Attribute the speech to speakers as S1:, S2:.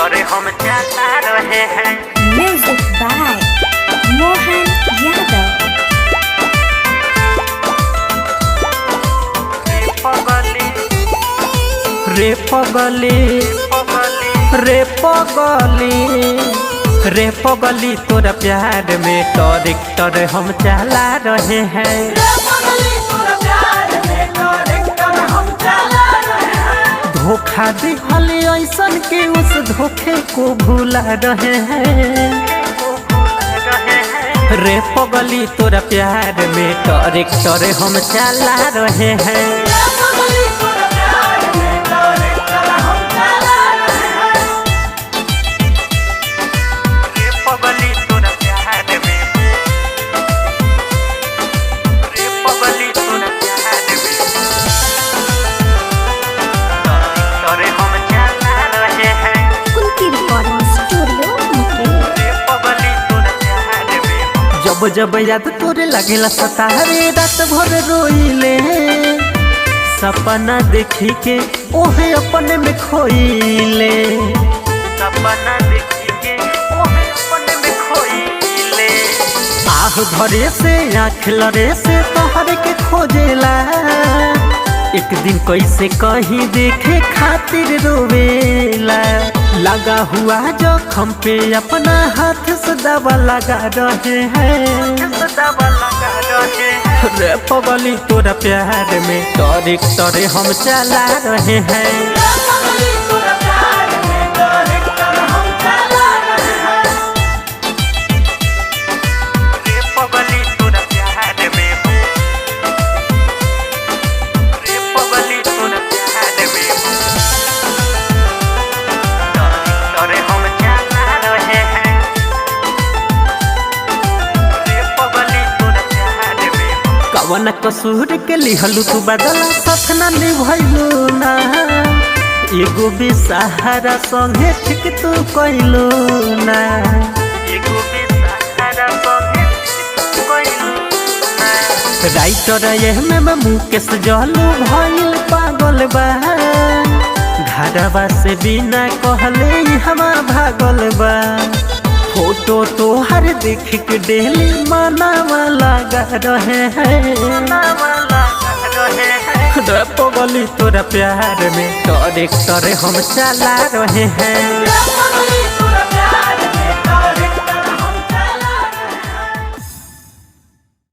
S1: और हम चला रहे हैं।
S2: Music by Mohan Yadav.
S1: रे पगली रे पगली रे पगली तोरा प्यार में ट्रैक्टर हम चला रहे हैं। धोखा दिहल ऐसन के उस धोखे को भूला रहे हैं। रे पगली तोरा प्यार में ट्रैक्टर हम चला रहे हैं। जब जब याद तोरे लगेला सतारे रात भर रोइले। सपना देखी के ओहे अपने में खोइले। सपना देखी के ओहे अपने में खोइले। आह धरे से आँख लरे से तोहर के खोजेला। एक दिन कैसे कहीं देखे खातिर रोवेला। लगा हुआ जख्म पे अपना हाथ से दवा लगा रहे हैं। रे पगली तोरा प्यार में ट्रैक्टर हम चला रहे हैं। कवन कसूर के लिहलू तू बदला सपना निभैलू ना। एगो बेसहारा संगे ठीक तू कइलू ना। एगो बेसहारा संगे ठीक तू कइलू ना। राइटर में मुकेश जलू भइल पागल बा। घरवा से बिना कहले हमा भागल बा। फोटो तो हर देख के डेली मनावा लगा रहे हैं। रे पगली तोरा प्यार में ट्रैक्टर हम चला रहे हैं।